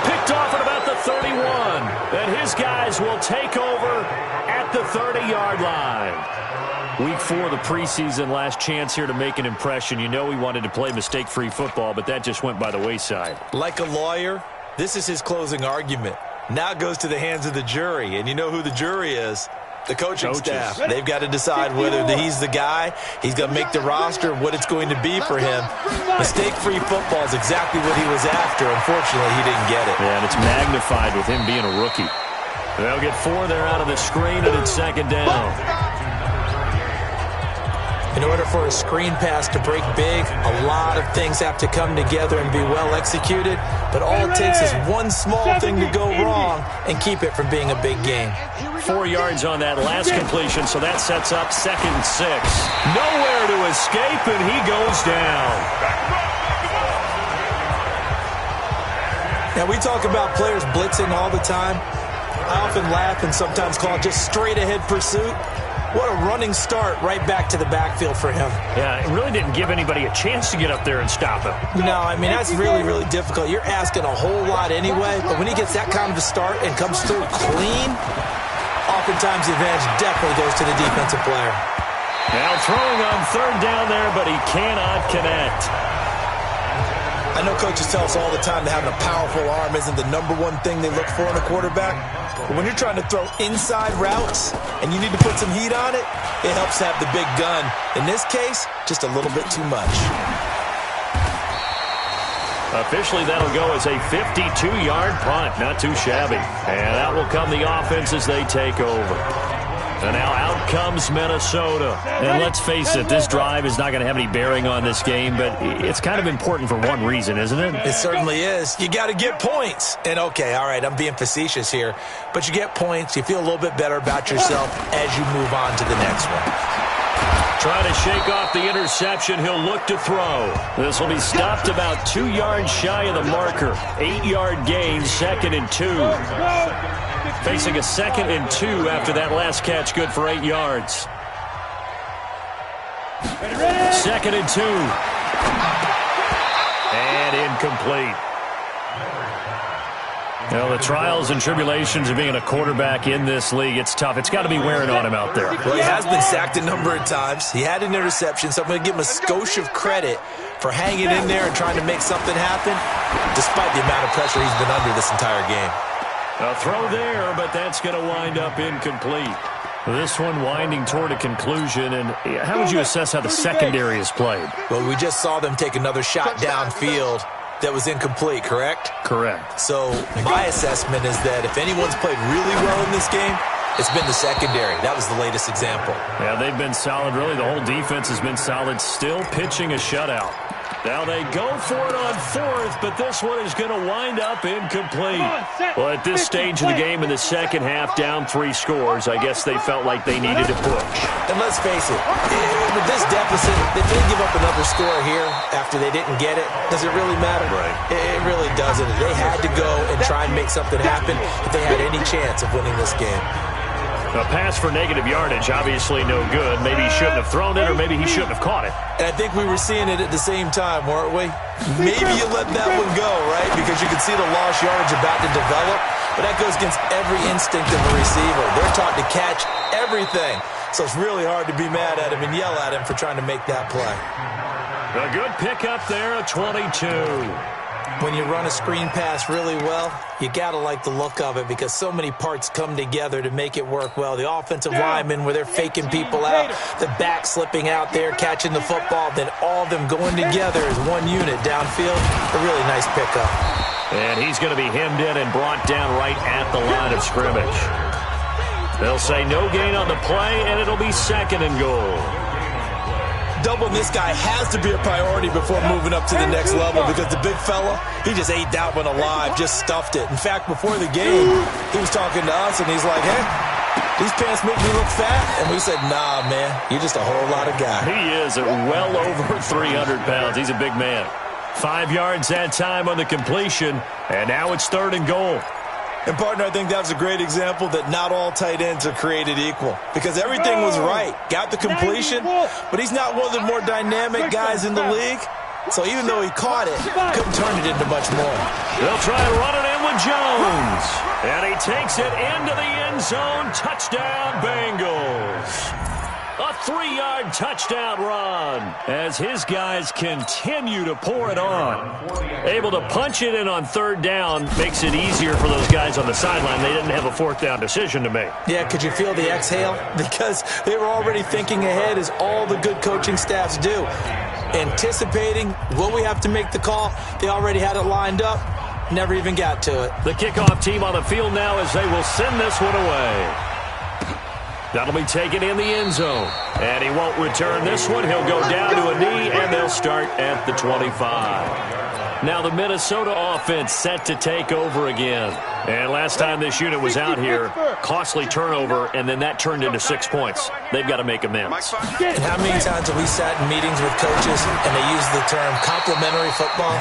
Picked off at about the 31. And his guys will take over at the 30-yard line. Week 4 of the preseason, last chance here to make an impression. You know he wanted to play mistake-free football, but that just went by the wayside. Like a lawyer, this is his closing argument. Now it goes to the hands of the jury, and you know who the jury is. The coaching staff. They've got to decide whether he's the guy, he's going to make the roster, what it's going to be for him. Mistake-free football is exactly what he was after. Unfortunately, he didn't get it. Yeah, and it's magnified with him being a rookie. They'll get 4 there out of the screen, and it's second down. In order for a screen pass to break big, a lot of things have to come together and be well executed. But all it takes is one small thing to go wrong and keep it from being a big game. 4 yards on that last completion, so that sets up 2nd and 6. Nowhere to escape, and he goes down. Now, we talk about players blitzing all the time. I often laugh and sometimes call it just straight-ahead pursuit. What a running start right back to the backfield for him. Yeah, it really didn't give anybody a chance to get up there and stop him. No, I mean, that's really, really difficult. You're asking a whole lot anyway, but when he gets that kind of a start and comes through clean, oftentimes the advantage definitely goes to the defensive player. Now throwing on 3rd down there, but he cannot connect. I know coaches tell us all the time that having a powerful arm isn't the #1 thing they look for in a quarterback. But when you're trying to throw inside routes and you need to put some heat on it, it helps have the big gun. In this case, just a little bit too much. Officially, that'll go as a 52-yard punt. Not too shabby. And out will come the offense as they take over. And now out comes Minnesota. And let's face it, this drive is not going to have any bearing on this game, but it's kind of important for one reason, isn't it? It certainly is. You got to get points. And, okay, all right, I'm being facetious here, but you get points, you feel a little bit better about yourself as you move on to the next one. Trying to shake off the interception, he'll look to throw. This will be stopped about 2 yards shy of the marker. 8-yard gain, 2nd and 2. Facing a 2nd and 2 after that last catch, good for 8 yards. 2nd and 2. And incomplete. Well, the trials and tribulations of being a quarterback in this league, it's tough. It's got to be wearing on him out there. Well, he has been sacked a number of times. He had an interception, so I'm going to give him a skosh of credit for hanging in there and trying to make something happen, despite the amount of pressure he's been under this entire game. A throw there, but that's going to wind up incomplete. This one winding toward a conclusion, and how would you assess how the secondary has played? Well, we just saw them take another shot downfield that was incomplete, correct? Correct. So my assessment is that if anyone's played really well in this game, it's been the secondary. That was the latest example. Yeah, they've been solid. Really, the whole defense has been solid, still pitching a shutout. Now they go for it on 4th, but this one is going to wind up incomplete. Well, at this stage of the game in the second half, down 3 scores, I guess they felt like they needed to push. And let's face it, with this deficit, if they give up another score here after they didn't get it, does it really matter? Right. It really doesn't. They had to go and try and make something happen if they had any chance of winning this game. A pass for negative yardage, obviously no good. Maybe he shouldn't have thrown it, or maybe he shouldn't have caught it. And I think we were seeing it at the same time, weren't we? Maybe you let that one go, right? Because you can see the lost yardage about to develop. But that goes against every instinct of a receiver. They're taught to catch everything. So it's really hard to be mad at him and yell at him for trying to make that play. A good pickup there, a 22. When you run a screen pass really well, you got to like the look of it because so many parts come together to make it work well. The offensive linemen where they're faking people out, the back slipping out there, catching the football, then all of them going together as one unit downfield. A really nice pickup. And he's going to be hemmed in and brought down right at the line of scrimmage. They'll say no gain on the play, and it'll be 2nd and goal. Doubling this guy has to be a priority before moving up to the next level because the big fella, he just ate that one alive, just stuffed it. In fact, before the game, he was talking to us, and he's like, hey, These pants make me look fat. And we said, nah, man, you're just a whole lot of guy. He is at well over 300 pounds. He's a big man. 5 yards that time on the completion, and now it's 3rd and goal. And, partner, I think that was a great example that not all tight ends are created equal because everything was right. Got the completion, but he's not one of the more dynamic guys in the league. So even though he caught it, couldn't turn it into much more. They'll try and run it in with Jones. And he takes it into the end zone. Touchdown, Bengals. A 3-yard touchdown run as his guys continue to pour it on. Able to punch it in on 3rd down makes it easier for those guys on the sideline. They didn't have a 4th down decision to make. Yeah, could you feel the exhale? Because they were already thinking ahead as all the good coaching staffs do. Anticipating, will we have to make the call? They already had it lined up. Never even got to it. The kickoff team on the field now as they will send this one away. That'll be taken in the end zone. And he won't return this one. He'll go down to a knee, and they'll start at the 25. Now the Minnesota offense set to take over again. And last time this unit was out here, costly turnover, and then that turned into 6 points. They've got to make amends. And how many times have we sat in meetings with coaches and they use the term complementary football?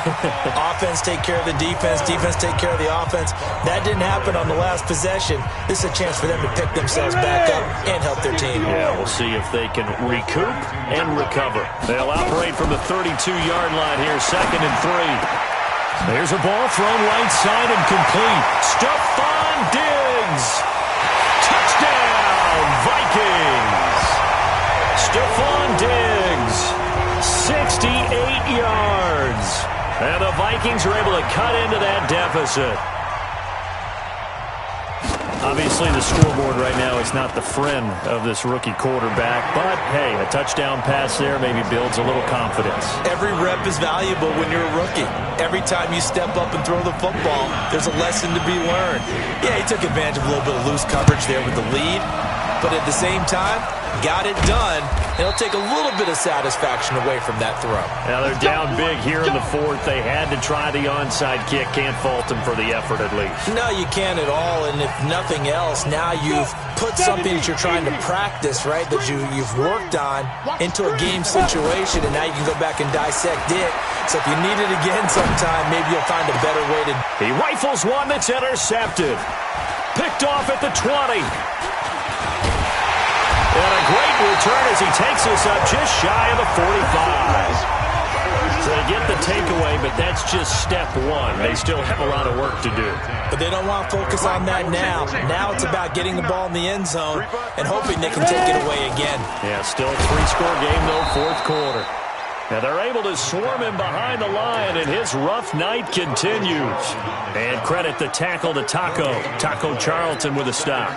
Offense take care of the defense, defense take care of the offense. That didn't happen on the last possession. This is a chance for them to pick themselves back up and help their team. Yeah, we'll see if they can recoup and recover. They'll operate from the 32-yard line here, 2nd and 3. There's a ball thrown right side and complete. Stephon Diggs. Touchdown, Vikings. Stephon Diggs, 68 yards. And the Vikings are able to cut into that deficit. Obviously, the scoreboard right now is not the friend of this rookie quarterback. But, hey, a touchdown pass there maybe builds a little confidence. Every rep is valuable when you're a rookie. Every time you step up and throw the football, there's a lesson to be learned. Yeah, he took advantage of a little bit of loose coverage there with the lead. But at the same time, got it done. It'll take a little bit of satisfaction away from that throw. Now they're down big here in the 4th. They had to try the onside kick. Can't fault them for the effort at least. No, you can't at all. And if nothing else, now you've put something that you're trying to practice, right, that you've worked on into a game situation, and now you can go back and dissect it. So if you need it again sometime, maybe you'll find a better way to. He rifles one that's intercepted. Picked off at the 20. And a great return as he takes us up just shy of the 45. So they get the takeaway, but that's just step one. They still have a lot of work to do. But they don't want to focus on that now. Now it's about getting the ball in the end zone and hoping they can take it away again. Yeah, still a 3-score game, though, 4th quarter. Now they're able to swarm him behind the line, and his rough night continues. And credit the tackle to Taco Charlton with a stop.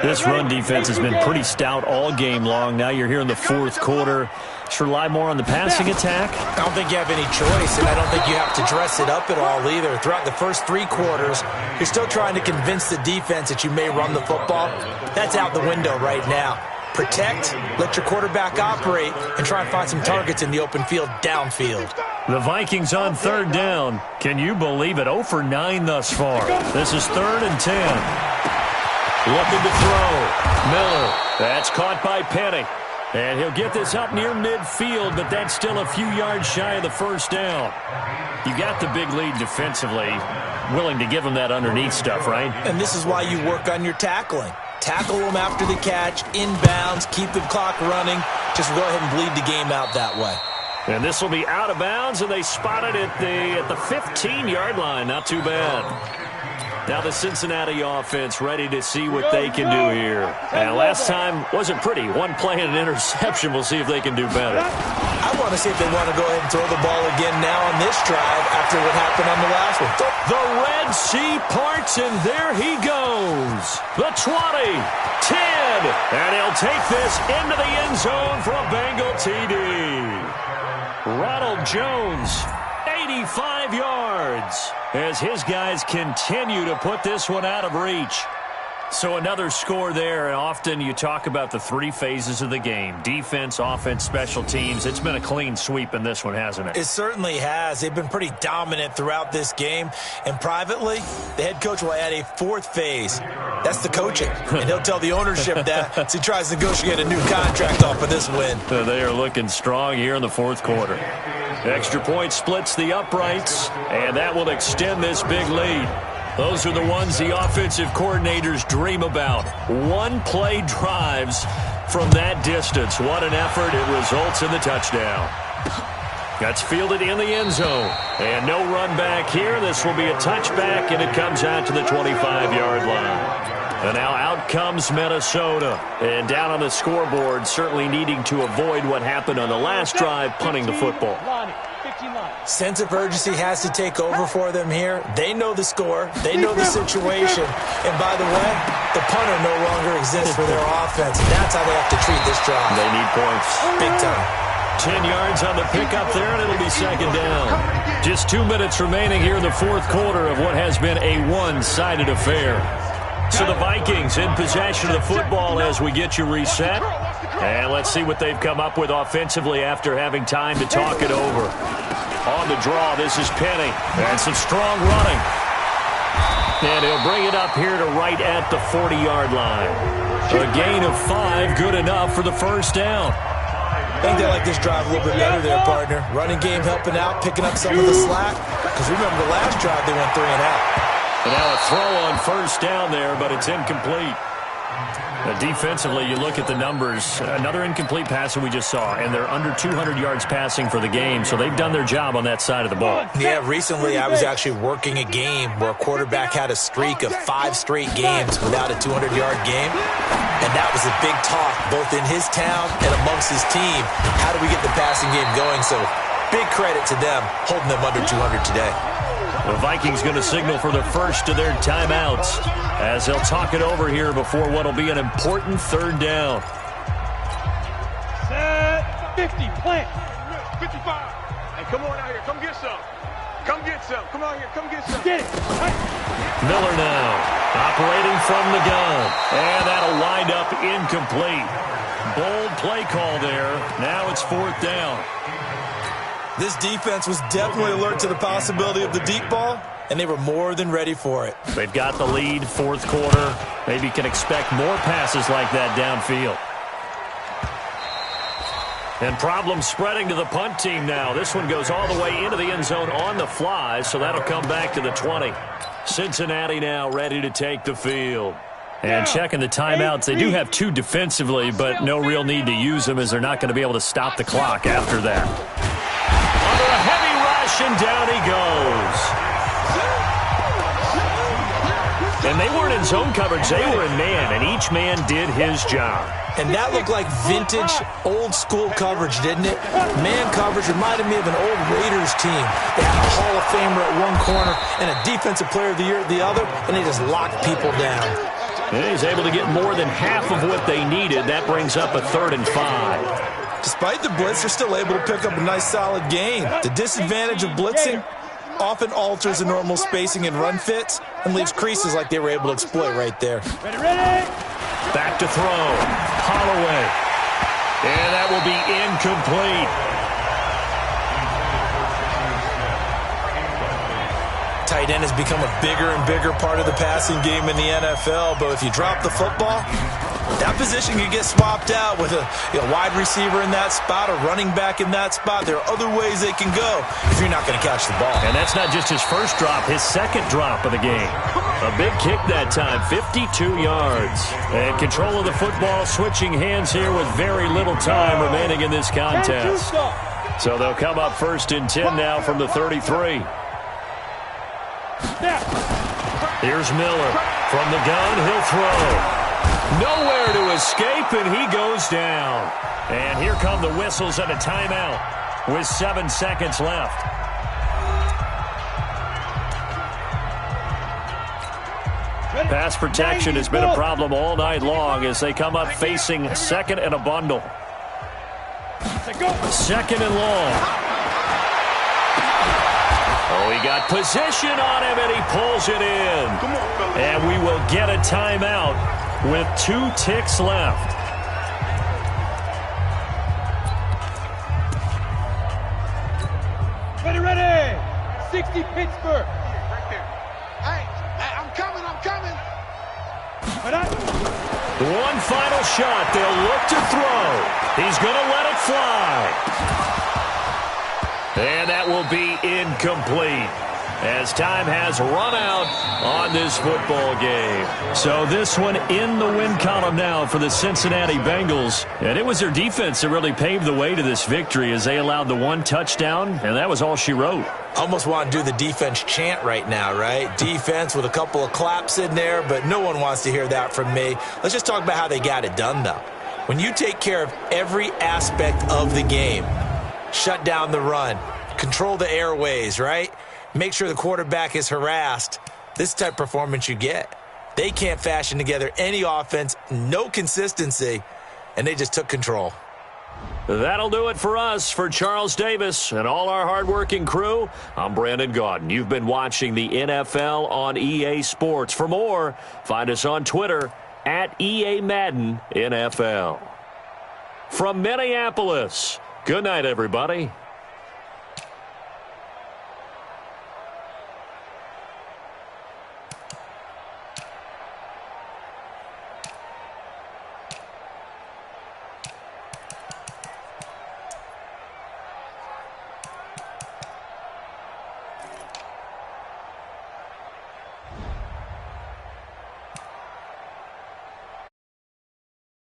This run defense has been pretty stout all game long. Now you're here in the 4th quarter. Just rely more on the passing attack. I don't think you have any choice, and I don't think you have to dress it up at all either. Throughout the first 3 quarters, you're still trying to convince the defense that you may run the football. That's out the window right now. Protect, let your quarterback operate, and try and find some targets in the open field downfield. The Vikings on 3rd down. Can you believe it? 0 for 9 thus far. This is 3rd and 10. Looking to throw. Miller. That's caught by Penny. And he'll get this up near midfield, but that's still a few yards shy of the 1st down. You got the big lead defensively. Willing to give him that underneath stuff, right? And this is why you work on your tackling. Tackle them after the catch, inbounds, keep the clock running. Just go ahead and bleed the game out that way. And this will be out of bounds, and they spot it at the 15-yard line. Not too bad. Now the Cincinnati offense ready to see what they can do here. And last time wasn't pretty. One play and an interception. We'll see if they can do better. I want to see if they want to go ahead and throw the ball again now on this drive after what happened on the last one. The Red Sea parts, and there he goes. The 20, 10, and he'll take this into the end zone for a Bengal TD. Ronald Jones, 85 yards, as his guys continue to put this one out of reach. So another score there, and often you talk about the three phases of the game: defense, offense, special teams. It's been a clean sweep in this one, hasn't it? It certainly has. They've been pretty dominant throughout this game. And privately, the head coach will add a fourth phase. That's the coaching. And he'll tell the ownership that as he tries to negotiate a new contract off of this win. They are looking strong here in the fourth quarter. Extra point splits the uprights, and that will extend this big lead. Those are the ones the offensive coordinators dream about. One-play drives from that distance. What an effort. It results in the touchdown. That's fielded in the end zone. And no run back here. This will be a touchback, and it comes out to the 25-yard line. And now out comes Minnesota. And down on the scoreboard, certainly needing to avoid what happened on the last drive, punting the football. Sense of urgency has to take over for them here. They know the score. They know the situation. And by the way, the punter no longer exists for their offense. And that's how they have to treat this drive. They need points. Big time. 10 yards on the pickup there, and it'll be second down. Just 2 minutes remaining here in the fourth quarter of what has been a one-sided affair. So the Vikings in possession of the football as we get you reset. And let's see what they've come up with offensively after having time to talk it over. On the draw, this is Penny. And some strong running. And he'll bring it up here to right at the 40-yard line. A gain of 5, good enough for the first down. I think they like this drive a little bit better there, partner. Running game helping out, picking up some of the slack. Because remember, the last drive they went 3 and out. And now a throw on first down there, but it's incomplete. Defensively, you look at the numbers. Another incomplete pass that we just saw, and they're under 200 yards passing for the game, so they've done their job on that side of the ball. Yeah, recently I was actually working a game where a quarterback had a streak of 5 straight games without a 200-yard game, and that was a big talk both in his town and amongst his team. How do we get the passing game going? So big credit to them holding them under 200 today. The Vikings going to signal for the first of their timeouts as they'll talk it over here before what will be an important third down. Set 50, plant. 55. Hey, come on out here. Come get some. Come get some. Come on here. Come get some. Get it. Miller now operating from the gun. And that'll wind up incomplete. Bold play call there. Now it's fourth down. This defense was definitely alert to the possibility of the deep ball, and they were more than ready for it. They've got the lead, fourth quarter. Maybe can expect more passes like that downfield. And problems spreading to the punt team now. This one goes all the way into the end zone on the fly, so that'll come back to the 20. Cincinnati now ready to take the field. And checking the timeouts, they do have 2 defensively, but no real need to use them as they're not going to be able to stop the clock after that. Under a heavy rush, and down he goes. And they weren't in zone coverage. They were in man, and each man did his job. And that looked like vintage, old-school coverage, didn't it? Man coverage reminded me of an old Raiders team. They had a Hall of Famer at one corner and a Defensive Player of the Year at the other, and they just locked people down. And he's able to get more than half of what they needed. That brings up a 3rd and 5. Despite the blitz, they're still able to pick up a nice, solid gain. The disadvantage of blitzing often alters the normal spacing and run fits and leaves creases like they were able to exploit right there. Ready. Back to throw. Holloway. And that will be incomplete. Tight end has become a bigger and bigger part of the passing game in the NFL, but if you drop the football, that position can get swapped out with a wide receiver in that spot, a running back in that spot. There are other ways they can go if you're not going to catch the ball. And that's not just his first drop, his second drop of the game. A big kick that time, 52 yards. And control of the football, switching hands here with very little time remaining in this contest. So they'll come up 1st and 10 now from the 33. Here's Miller. From the gun, he'll throw. Nowhere to escape, and he goes down. And here come the whistles and a timeout with 7 seconds left. Pass protection has been a problem all night long as they come up facing 2nd and a bundle. 2nd and long. A Oh, he got position on him, and he pulls it in. Come on, fella. And we will get a timeout with 2 ticks left. Ready. 60 Pittsburgh. Right there. Hey, I'm coming. One final shot. They'll look to throw. He's going to let it fly. And that will be incomplete, as time has run out on this football game. So this one in the win column now for the Cincinnati Bengals. And it was their defense that really paved the way to this victory, as they allowed the 1 touchdown, and that was all she wrote. Almost want to do the defense chant right now, right? Defense with a couple of claps in there, but no one wants to hear that from me. Let's just talk about how they got it done, though. When you take care of every aspect of the game, shut down the run, control the airways, right? Make sure the quarterback is harassed. This type of performance you get. They can't fashion together any offense, no consistency, and they just took control. That'll do it for us. For Charles Davis and all our hardworking crew, I'm Brandon Gaudin. You've been watching the NFL on EA Sports. For more, find us on Twitter at EA Madden NFL. From Minneapolis, good night, everybody.